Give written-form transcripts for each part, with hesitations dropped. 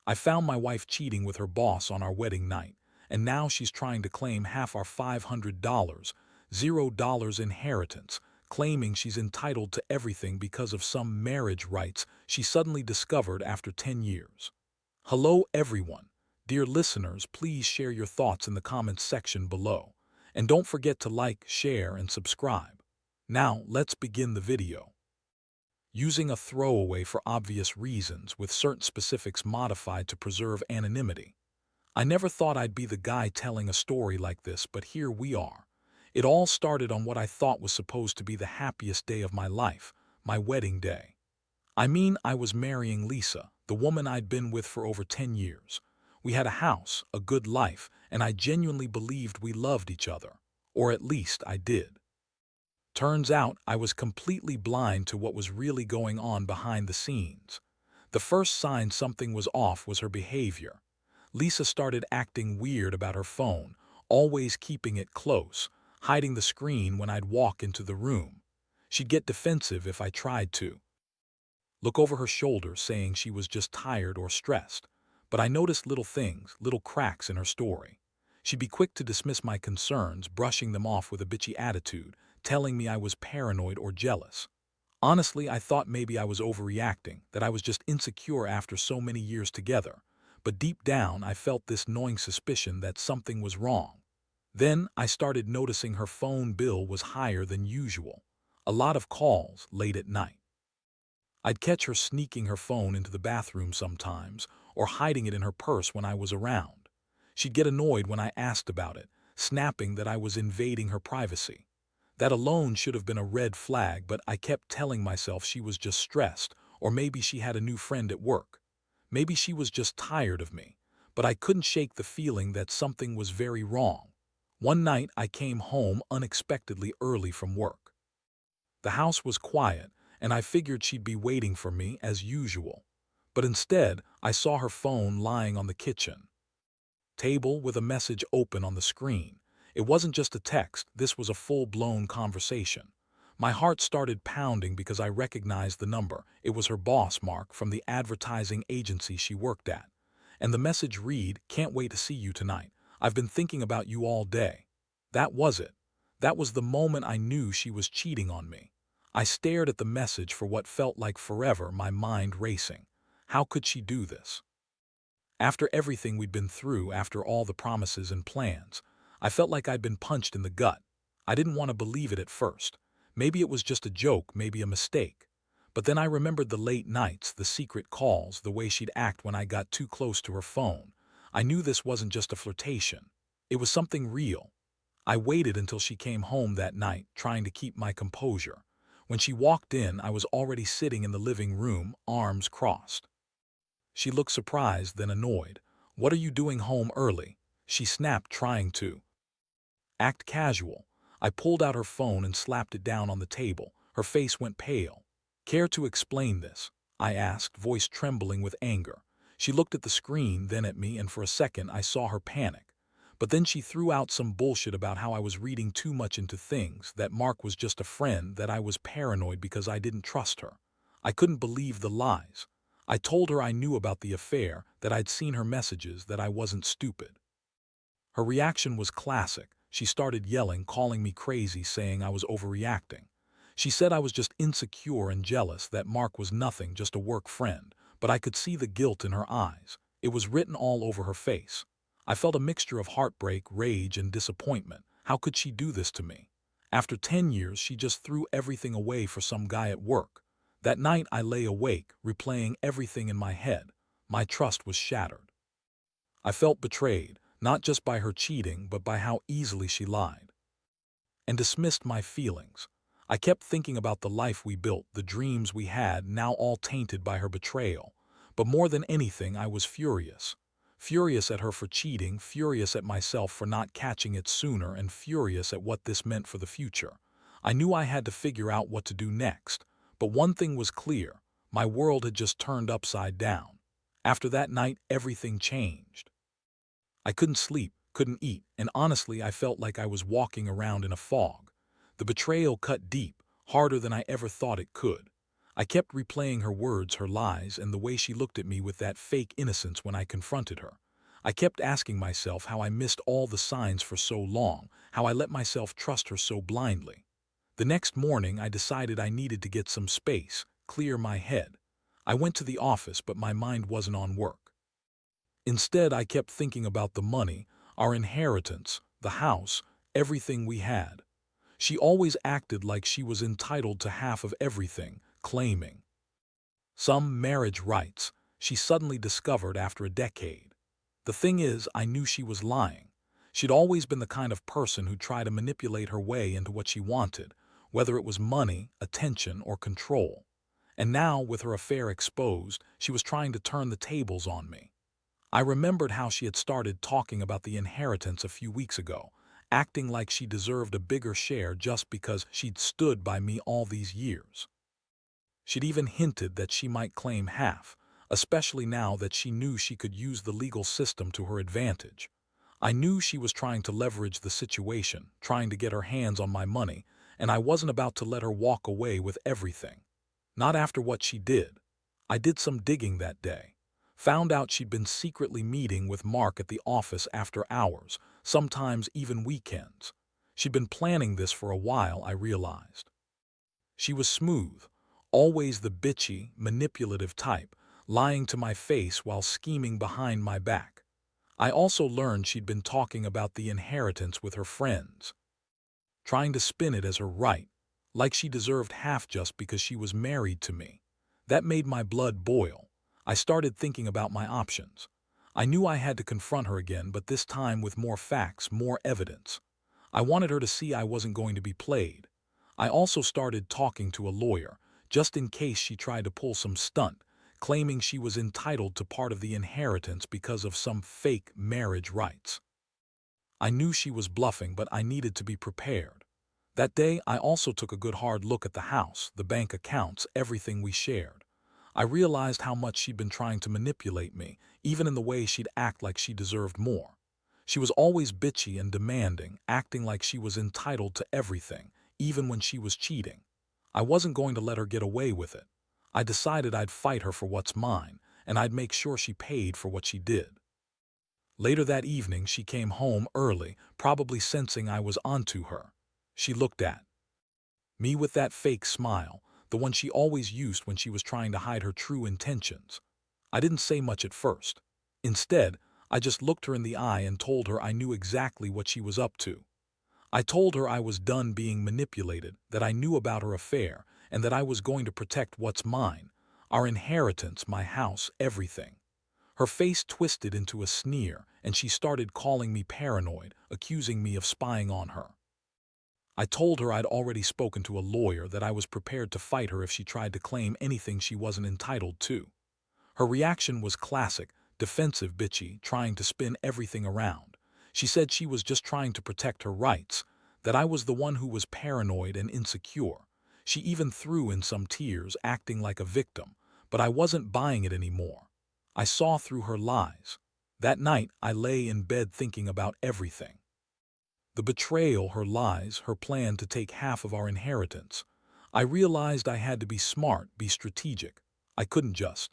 I found my wife cheating with her boss on our wedding night, and now she's trying to claim half our $500, $0 inheritance, claiming she's entitled to everything because of some marriage rights she suddenly discovered after 10 years. Hello everyone. Dear listeners, please share your thoughts in the comments section below. And don't forget to like, share, and subscribe. Now, let's begin the video. Using a throwaway for obvious reasons with certain specifics modified to preserve anonymity. I never thought I'd be the guy telling a story like this, but here we are. It all started on what I thought was supposed to be the happiest day of my life, my wedding day. I mean, I was marrying Lisa, the woman I'd been with for over 10 years. We had a house, a good life, and I genuinely believed we loved each other. Or at least I did. Turns out I was completely blind to what was really going on behind the scenes. The first sign something was off was her behavior. Lisa started acting weird about her phone, always keeping it close, hiding the screen when I'd walk into the room. She'd get defensive if I tried to. Look over her shoulder saying she was just tired or stressed. But I noticed little things, little cracks in her story. She'd be quick to dismiss my concerns, brushing them off with a bitchy attitude, telling me I was paranoid or jealous. Honestly, I thought maybe I was overreacting, that I was just insecure after so many years together. But deep down, I felt this gnawing suspicion that something was wrong. Then I started noticing her phone bill was higher than usual. A lot of calls late at night. I'd catch her sneaking her phone into the bathroom sometimes, or hiding it in her purse when I was around. She'd get annoyed when I asked about it, snapping that I was invading her privacy. That alone should have been a red flag, but I kept telling myself she was just stressed, or maybe she had a new friend at work. Maybe she was just tired of me, but I couldn't shake the feeling that something was very wrong. One night I came home unexpectedly early from work. The house was quiet, and I figured she'd be waiting for me as usual. But instead, I saw her phone lying on the kitchen table with a message open on the screen. It wasn't just a text, this was a full-blown conversation. My heart started pounding because I recognized the number. It was her boss, Mark, from the advertising agency she worked at. And the message read, "Can't wait to see you tonight. I've been thinking about you all day." That was it. That was the moment I knew she was cheating on me. I stared at the message for what felt like forever, my mind racing. How could she do this? After everything we'd been through, after all the promises and plans, I felt like I'd been punched in the gut. I didn't want to believe it at first. Maybe it was just a joke, maybe a mistake. But then I remembered the late nights, the secret calls, the way she'd act when I got too close to her phone. I knew this wasn't just a flirtation. It was something real. I waited until she came home that night, trying to keep my composure. When she walked in, I was already sitting in the living room, arms crossed. She looked surprised, then annoyed. "What are you doing home early?" she snapped, trying to act casual. I pulled out her phone and slapped it down on the table. Her face went pale. "Care to explain this?" I asked, voice trembling with anger. She looked at the screen, then at me, and for a second I saw her panic. But then she threw out some bullshit about how I was reading too much into things, that Mark was just a friend, that I was paranoid because I didn't trust her. I couldn't believe the lies. I told her I knew about the affair, that I'd seen her messages, that I wasn't stupid. Her reaction was classic. She started yelling, calling me crazy, saying I was overreacting. She said I was just insecure and jealous, that Mark was nothing, just a work friend, but I could see the guilt in her eyes. It was written all over her face. I felt a mixture of heartbreak, rage, and disappointment. How could she do this to me? After 10 years, she just threw everything away for some guy at work. That night I lay awake, replaying everything in my head. My trust was shattered. I felt betrayed, not just by her cheating, but by how easily she lied and dismissed my feelings. I kept thinking about the life we built, the dreams we had, now all tainted by her betrayal. But more than anything, I was furious. Furious at her for cheating, furious at myself for not catching it sooner, and furious at what this meant for the future. I knew I had to figure out what to do next. But one thing was clear, my world had just turned upside down. After that night, everything changed. I couldn't sleep, couldn't eat, and honestly I felt like I was walking around in a fog. The betrayal cut deep, harder than I ever thought it could. I kept replaying her words, her lies, and the way she looked at me with that fake innocence when I confronted her. I kept asking myself how I missed all the signs for so long, how I let myself trust her so blindly. The next morning, I decided I needed to get some space, clear my head. I went to the office, but my mind wasn't on work. Instead, I kept thinking about the money, our inheritance, the house, everything we had. She always acted like she was entitled to half of everything, claiming some marriage rights she suddenly discovered after a decade. The thing is, I knew she was lying. She'd always been the kind of person who'd try to manipulate her way into what she wanted, whether it was money, attention, or control. And now, with her affair exposed, she was trying to turn the tables on me. I remembered how she had started talking about the inheritance a few weeks ago, acting like she deserved a bigger share just because she'd stood by me all these years. She'd even hinted that she might claim half, especially now that she knew she could use the legal system to her advantage. I knew she was trying to leverage the situation, trying to get her hands on my money, and I wasn't about to let her walk away with everything. Not after what she did. I did some digging that day. Found out she'd been secretly meeting with Mark at the office after hours, sometimes even weekends. She'd been planning this for a while, I realized. She was smooth, always the bitchy, manipulative type, lying to my face while scheming behind my back. I also learned she'd been talking about the inheritance with her friends, trying to spin it as her right, like she deserved half just because she was married to me. That made my blood boil. I started thinking about my options. I knew I had to confront her again, but this time with more facts, more evidence. I wanted her to see I wasn't going to be played. I also started talking to a lawyer, just in case she tried to pull some stunt, claiming she was entitled to part of the inheritance because of some fake marriage rights. I knew she was bluffing, but I needed to be prepared. That day, I also took a good hard look at the house, the bank accounts, everything we shared. I realized how much she'd been trying to manipulate me, even in the way she'd act like she deserved more. She was always bitchy and demanding, acting like she was entitled to everything, even when she was cheating. I wasn't going to let her get away with it. I decided I'd fight her for what's mine, and I'd make sure she paid for what she did. Later that evening, she came home early, probably sensing I was onto her. She looked at me with that fake smile, the one she always used when she was trying to hide her true intentions. I didn't say much at first. Instead, I just looked her in the eye and told her I knew exactly what she was up to. I told her I was done being manipulated, that I knew about her affair, and that I was going to protect what's mine, our inheritance, my house, everything. Her face twisted into a sneer, and she started calling me paranoid, accusing me of spying on her. I told her I'd already spoken to a lawyer, that I was prepared to fight her if she tried to claim anything she wasn't entitled to. Her reaction was classic, defensive, bitchy, trying to spin everything around. She said she was just trying to protect her rights, that I was the one who was paranoid and insecure. She even threw in some tears, acting like a victim, but I wasn't buying it anymore. I saw through her lies. That night, I lay in bed thinking about everything. The betrayal, her lies, her plan to take half of our inheritance. I realized I had to be smart, be strategic. I couldn't just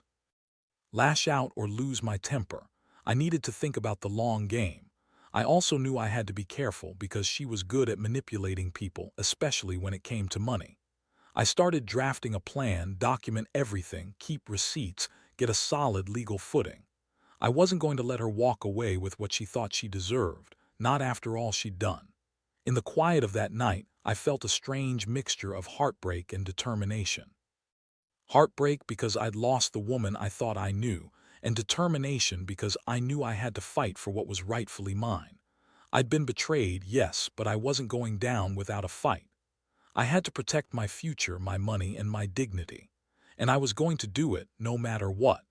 lash out or lose my temper. I needed to think about the long game. I also knew I had to be careful because she was good at manipulating people, especially when it came to money. I started drafting a plan, document everything, keep receipts, get a solid legal footing. I wasn't going to let her walk away with what she thought she deserved, not after all she'd done. In the quiet of that night, I felt a strange mixture of heartbreak and determination. Heartbreak because I'd lost the woman I thought I knew, and determination because I knew I had to fight for what was rightfully mine. I'd been betrayed, yes, but I wasn't going down without a fight. I had to protect my future, my money, and my dignity. And I was going to do it no matter what.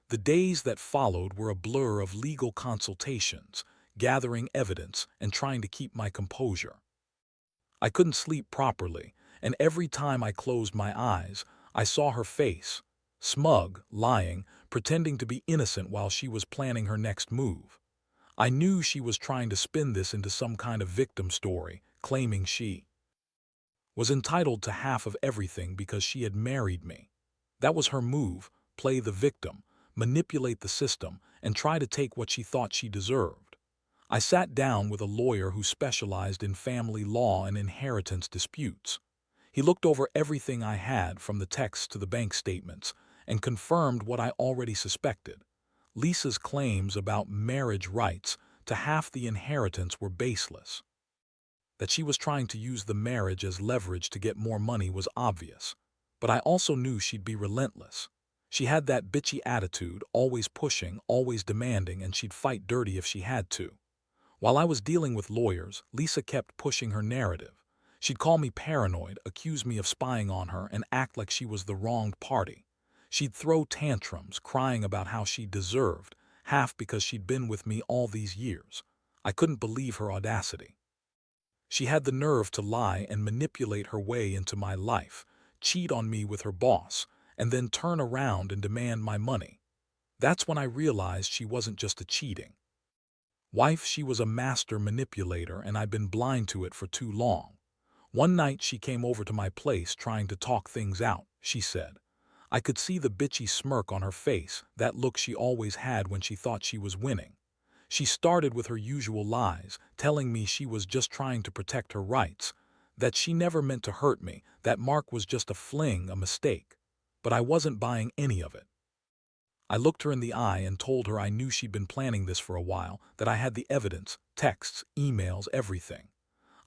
The days that followed were a blur of legal consultations, gathering evidence, and trying to keep my composure. I couldn't sleep properly, and every time I closed my eyes, I saw her face, smug, lying, pretending to be innocent while she was planning her next move. I knew she was trying to spin this into some kind of victim story, claiming she was entitled to half of everything because she had married me. That was her move: play the victim, manipulate the system, and try to take what she thought she deserved. I sat down with a lawyer who specialized in family law and inheritance disputes. He looked over everything I had, from the texts to the bank statements, and confirmed what I already suspected. Lisa's claims about marriage rights to half the inheritance were baseless. That she was trying to use the marriage as leverage to get more money was obvious. But I also knew she'd be relentless. She had that bitchy attitude, always pushing, always demanding, and she'd fight dirty if she had to. While I was dealing with lawyers, Lisa kept pushing her narrative. She'd call me paranoid, accuse me of spying on her, and act like she was the wronged party. She'd throw tantrums, crying about how she deserved half because she'd been with me all these years. I couldn't believe her audacity. She had the nerve to lie and manipulate her way into my life, cheat on me with her boss, and then turn around and demand my money. That's when I realized she wasn't just a cheating wife, she was a master manipulator, and I'd been blind to it for too long. One night she came over to my place trying to talk things out, she said. I could see the bitchy smirk on her face, that look she always had when she thought she was winning. She started with her usual lies, telling me she was just trying to protect her rights, that she never meant to hurt me, that Mark was just a fling, a mistake. But I wasn't buying any of it. I looked her in the eye and told her I knew she'd been planning this for a while, that I had the evidence, texts, emails, everything.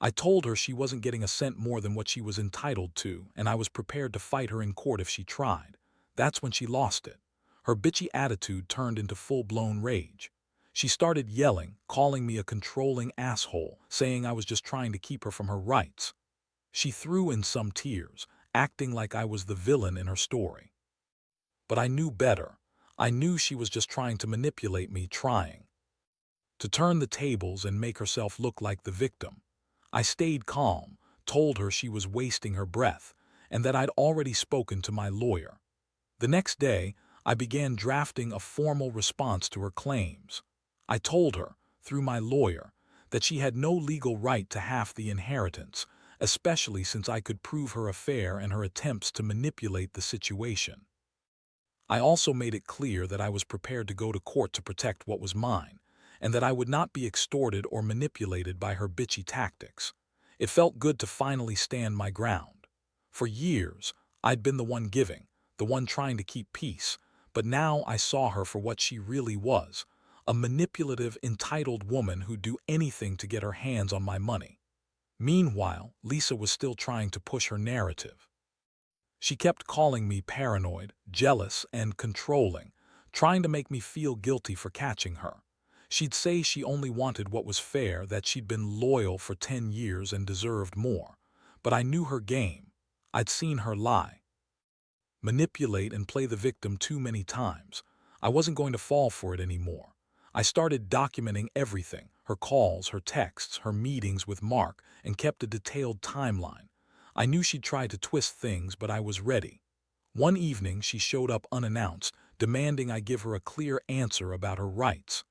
I told her she wasn't getting a cent more than what she was entitled to, and I was prepared to fight her in court if she tried. That's when she lost it. Her bitchy attitude turned into full-blown rage. She started yelling, calling me a controlling asshole, saying I was just trying to keep her from her rights. She threw in some tears, acting like I was the villain in her story. But I knew better. I knew she was just trying to manipulate me, trying to turn the tables and make herself look like the victim. I stayed calm, told her she was wasting her breath, and that I'd already spoken to my lawyer. The next day, I began drafting a formal response to her claims. I told her, through my lawyer, that she had no legal right to half the inheritance, especially since I could prove her affair and her attempts to manipulate the situation. I also made it clear that I was prepared to go to court to protect what was mine, and that I would not be extorted or manipulated by her bitchy tactics. It felt good to finally stand my ground. For years, I'd been the one giving, the one trying to keep peace, but now I saw her for what she really was, a manipulative, entitled woman who'd do anything to get her hands on my money. Meanwhile, Lisa was still trying to push her narrative. She kept calling me paranoid, jealous, and controlling, trying to make me feel guilty for catching her. She'd say she only wanted what was fair, that she'd been loyal for 10 years and deserved more. But I knew her game. I'd seen her lie, manipulate, and play the victim too many times. I wasn't going to fall for it anymore. I started documenting everything: her calls, her texts, her meetings with Mark, and kept a detailed timeline. I knew she'd try to twist things, but I was ready. One evening, she showed up unannounced, demanding I give her a clear answer about her rights.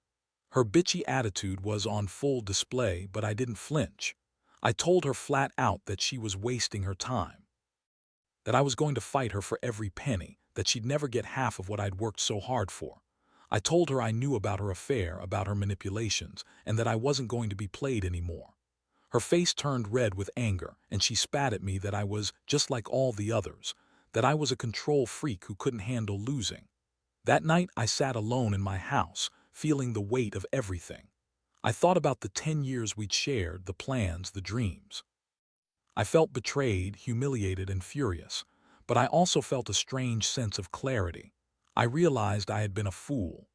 Her bitchy attitude was on full display, but I didn't flinch. I told her flat out that she was wasting her time, that I was going to fight her for every penny, that she'd never get half of what I'd worked so hard for. I told her I knew about her affair, about her manipulations, and that I wasn't going to be played anymore. Her face turned red with anger, and she spat at me that I was just like all the others, that I was a control freak who couldn't handle losing. That night, I sat alone in my house, feeling the weight of everything. I thought about the 10 years we'd shared, the plans, the dreams. I felt betrayed, humiliated, and furious, but I also felt a strange sense of clarity. I realized I had been a fool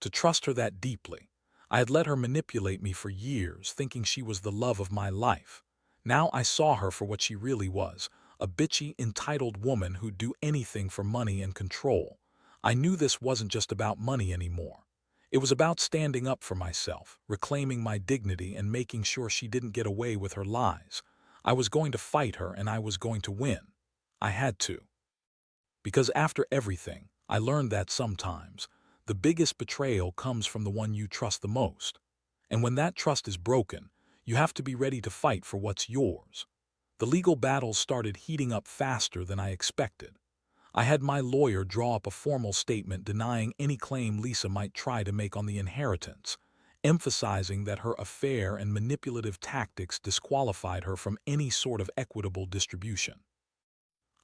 to trust her that deeply. I had let her manipulate me for years, thinking she was the love of my life. Now I saw her for what she really was, a bitchy, entitled woman who'd do anything for money and control. I knew this wasn't just about money anymore. It was about standing up for myself, reclaiming my dignity, and making sure she didn't get away with her lies. I was going to fight her, and I was going to win. I had to. Because after everything, I learned that sometimes the biggest betrayal comes from the one you trust the most. And when that trust is broken, you have to be ready to fight for what's yours. The legal battles started heating up faster than I expected. I had my lawyer draw up a formal statement denying any claim Lisa might try to make on the inheritance, emphasizing that her affair and manipulative tactics disqualified her from any sort of equitable distribution.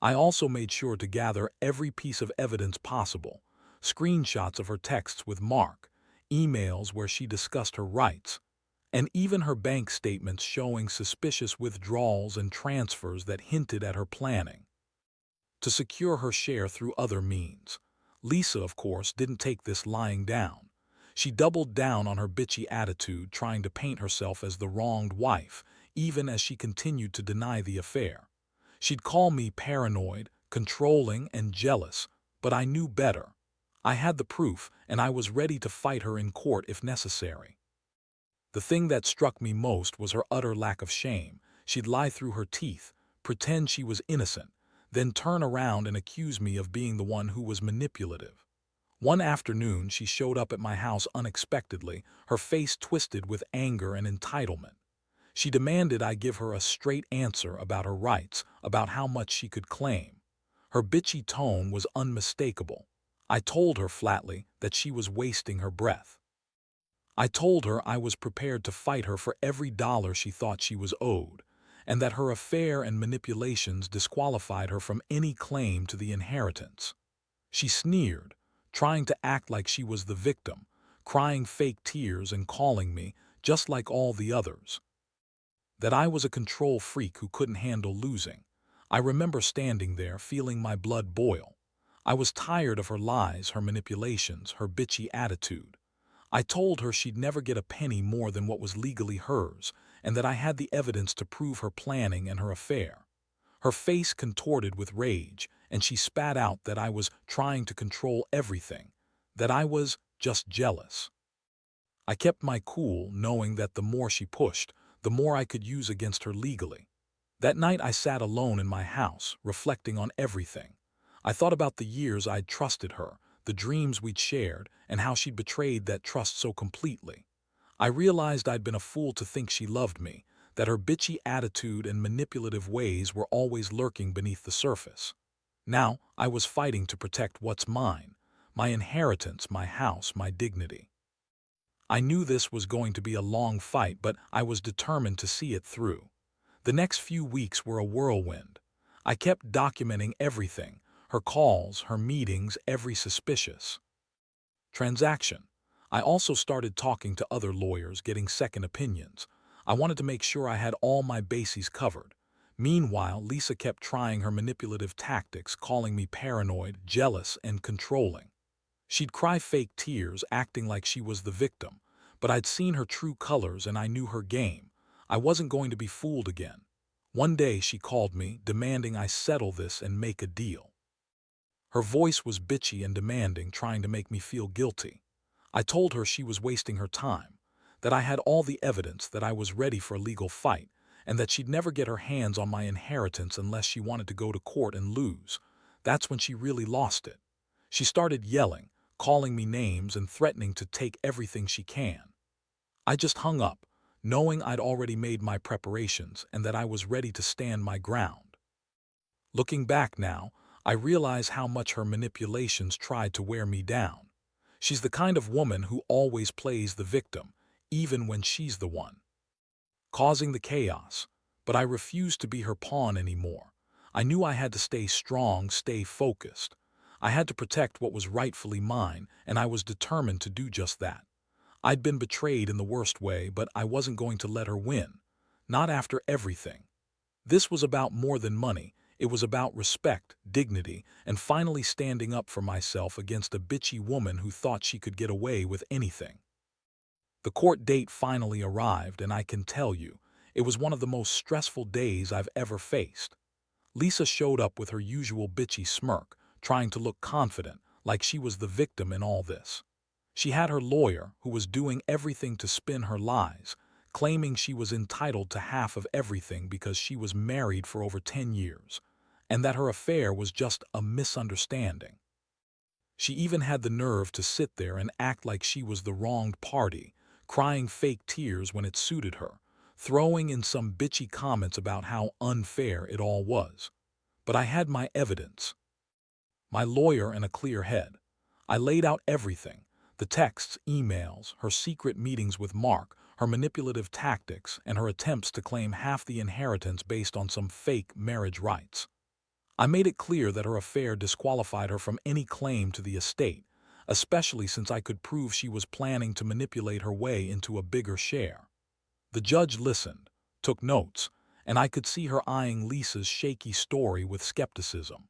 I also made sure to gather every piece of evidence possible: screenshots of her texts with Mark, emails where she discussed her rights, and even her bank statements showing suspicious withdrawals and transfers that hinted at her planning to secure her share through other means. Lisa, of course, didn't take this lying down. She doubled down on her bitchy attitude, trying to paint herself as the wronged wife, even as she continued to deny the affair. She'd call me paranoid, controlling, and jealous, but I knew better. I had the proof, and I was ready to fight her in court if necessary. The thing that struck me most was her utter lack of shame. She'd lie through her teeth, pretend she was innocent, then turn around and accuse me of being the one who was manipulative. One afternoon, she showed up at my house unexpectedly, her face twisted with anger and entitlement. She demanded I give her a straight answer about her rights, about how much she could claim. Her bitchy tone was unmistakable. I told her flatly that she was wasting her breath. I told her I was prepared to fight her for every dollar she thought she was owed, and that her affair and manipulations disqualified her from any claim to the inheritance. She sneered, trying to act like she was the victim, crying fake tears and calling me, just like all the others, that I was a control freak who couldn't handle losing. I remember standing there, feeling my blood boil. I was tired of her lies, her manipulations, her bitchy attitude. I told her she'd never get a penny more than what was legally hers, and that I had the evidence to prove her planning and her affair. Her face contorted with rage, and she spat out that I was trying to control everything, that I was just jealous. I kept my cool, knowing that the more she pushed, the more I could use against her legally. That night I sat alone in my house, reflecting on everything. I thought about the years I'd trusted her, the dreams we'd shared, and how she'd betrayed that trust so completely. I realized I'd been a fool to think she loved me, that her bitchy attitude and manipulative ways were always lurking beneath the surface. Now I was fighting to protect what's mine: my inheritance, my house, my dignity. I knew this was going to be a long fight, but I was determined to see it through. The next few weeks were a whirlwind. I kept documenting everything: her calls, her meetings, every suspicious transaction. I also started talking to other lawyers, getting second opinions. I wanted to make sure I had all my bases covered. Meanwhile, Lisa kept trying her manipulative tactics, calling me paranoid, jealous, and controlling. She'd cry fake tears, acting like she was the victim, but I'd seen her true colors and I knew her game. I wasn't going to be fooled again. One day she called me, demanding I settle this and make a deal. Her voice was bitchy and demanding, trying to make me feel guilty. I told her she was wasting her time, that I had all the evidence, that I was ready for a legal fight, and that she'd never get her hands on my inheritance unless she wanted to go to court and lose. That's when she really lost it. She started yelling, calling me names and threatening to take everything she can. I just hung up, knowing I'd already made my preparations and that I was ready to stand my ground. Looking back now, I realize how much her manipulations tried to wear me down. She's the kind of woman who always plays the victim, even when she's the one causing the chaos. But I refused to be her pawn anymore. I knew I had to stay strong, stay focused. I had to protect what was rightfully mine, and I was determined to do just that. I'd been betrayed in the worst way, but I wasn't going to let her win. Not after everything. This was about more than money. It was about respect, dignity, and finally standing up for myself against a bitchy woman who thought she could get away with anything. The court date finally arrived, and I can tell you, it was one of the most stressful days I've ever faced. Lisa showed up with her usual bitchy smirk, trying to look confident, like she was the victim in all this. She had her lawyer, who was doing everything to spin her lies, claiming she was entitled to half of everything because she was married for over 10 years, and that her affair was just a misunderstanding. She even had the nerve to sit there and act like she was the wronged party, crying fake tears when it suited her, throwing in some bitchy comments about how unfair it all was. But I had my evidence. my lawyer, and a clear head. I laid out everything: the texts, emails, her secret meetings with Mark, her manipulative tactics, and her attempts to claim half the inheritance based on some fake marriage rights. I made it clear that her affair disqualified her from any claim to the estate, especially since I could prove she was planning to manipulate her way into a bigger share. The judge listened, took notes, and I could see her eyeing Lisa's shaky story with skepticism.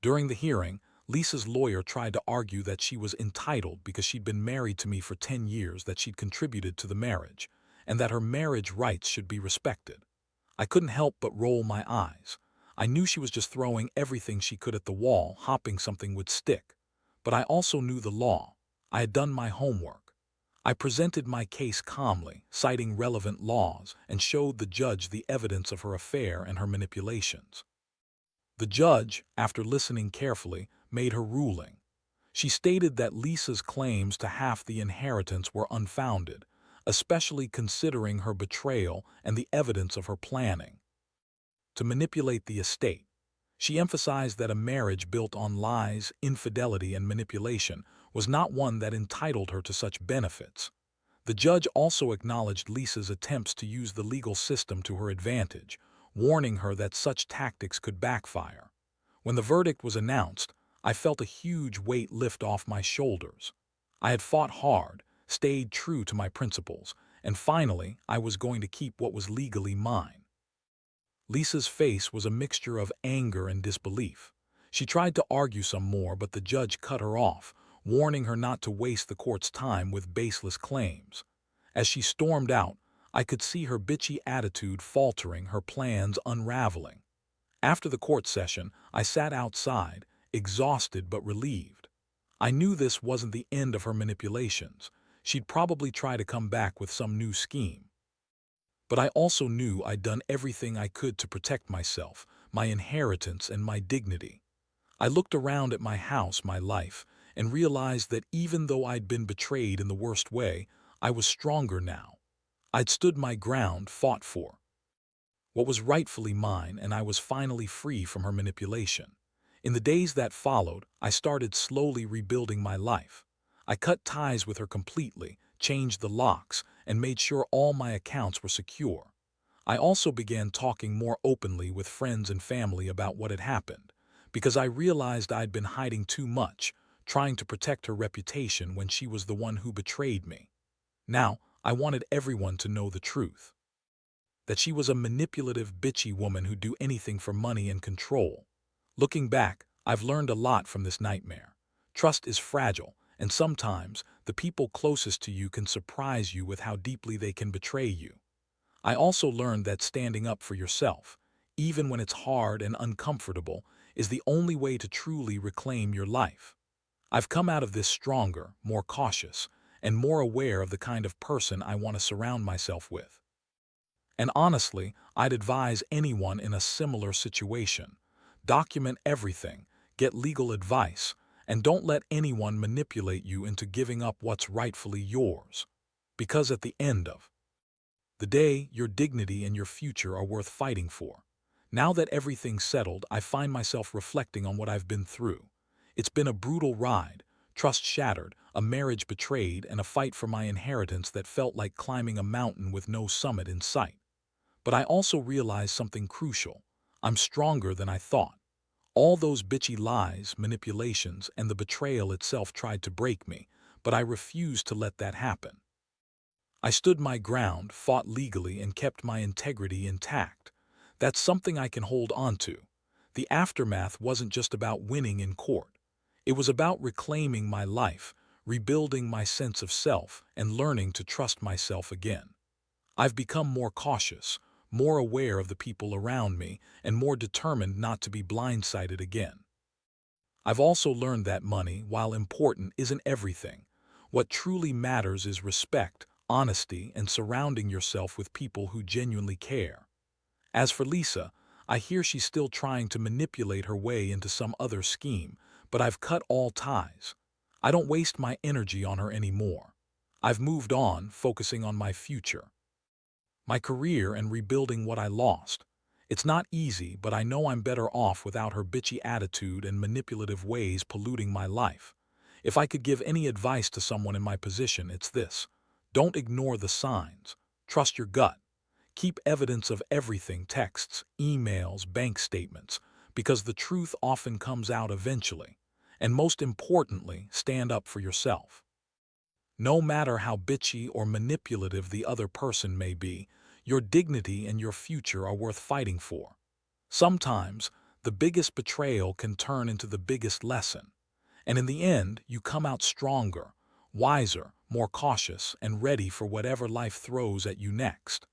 During the hearing, Lisa's lawyer tried to argue that she was entitled because she'd been married to me for 10 years, that she'd contributed to the marriage, and that her marriage rights should be respected. I couldn't help but roll my eyes. I knew she was just throwing everything she could at the wall, hoping something would stick. But I also knew the law. I had done my homework. I presented my case calmly, citing relevant laws, and showed the judge the evidence of her affair and her manipulations. The judge, after listening carefully, made her ruling. She stated that Lisa's claims to half the inheritance were unfounded, especially considering her betrayal and the evidence of her planning to manipulate the estate. She emphasized that a marriage built on lies, infidelity, and manipulation was not one that entitled her to such benefits. The judge also acknowledged Lisa's attempts to use the legal system to her advantage, warning her that such tactics could backfire. When the verdict was announced, I felt a huge weight lift off my shoulders. I had fought hard, stayed true to my principles, and finally I was going to keep what was legally mine. Lisa's face was a mixture of anger and disbelief. She tried to argue some more, but the judge cut her off, warning her not to waste the court's time with baseless claims. As she stormed out, I could see her bitchy attitude faltering, her plans unraveling. After the court session, I sat outside, exhausted but relieved. I knew this wasn't the end of her manipulations. She'd probably try to come back with some new scheme. But I also knew I'd done everything I could to protect myself, my inheritance, and my dignity. I looked around at my house, my life, and realized that even though I'd been betrayed in the worst way, I was stronger now. I'd stood my ground, fought for what was rightfully mine, and I was finally free from her manipulation. In the days that followed, I started slowly rebuilding my life. I cut ties with her completely, changed the locks, and made sure all my accounts were secure. I also began talking more openly with friends and family about what had happened, because I realized I'd been hiding too much, trying to protect her reputation when she was the one who betrayed me. Now, I wanted everyone to know the truth: that she was a manipulative, bitchy woman who'd do anything for money and control. Looking back, I've learned a lot from this nightmare. Trust is fragile, and sometimes the people closest to you can surprise you with how deeply they can betray you. I also learned that standing up for yourself, even when it's hard and uncomfortable, is the only way to truly reclaim your life. I've come out of this stronger, more cautious, and more aware of the kind of person I want to surround myself with. And honestly, I'd advise anyone in a similar situation: document everything, get legal advice, and don't let anyone manipulate you into giving up what's rightfully yours. Because at the end of the day, your dignity and your future are worth fighting for. Now that everything's settled, I find myself reflecting on what I've been through. It's been a brutal ride: trust shattered, a marriage betrayed, and a fight for my inheritance that felt like climbing a mountain with no summit in sight. But I also realized something crucial: I'm stronger than I thought. All those bitchy lies, manipulations, and the betrayal itself tried to break me, but I refused to let that happen. I stood my ground, fought legally, and kept my integrity intact. That's something I can hold on to. The aftermath wasn't just about winning in court. It was about reclaiming my life, rebuilding my sense of self, and learning to trust myself again. I've become more cautious, more aware of the people around me, and more determined not to be blindsided again. I've also learned that money, while important, isn't everything. What truly matters is respect, honesty, and surrounding yourself with people who genuinely care. As for Lisa, I hear she's still trying to manipulate her way into some other scheme, but I've cut all ties. I don't waste my energy on her anymore. I've moved on, focusing on my future, my career, and rebuilding what I lost. It's not easy, but I know I'm better off without her bitchy attitude and manipulative ways polluting my life. If I could give any advice to someone in my position, it's this. Don't ignore the signs. Trust your gut. Keep evidence of everything, texts, emails, bank statements, because the truth often comes out eventually. And most importantly, stand up for yourself. No matter how bitchy or manipulative the other person may be, your dignity and your future are worth fighting for. Sometimes, the biggest betrayal can turn into the biggest lesson. And in the end, you come out stronger, wiser, more cautious, and ready for whatever life throws at you next.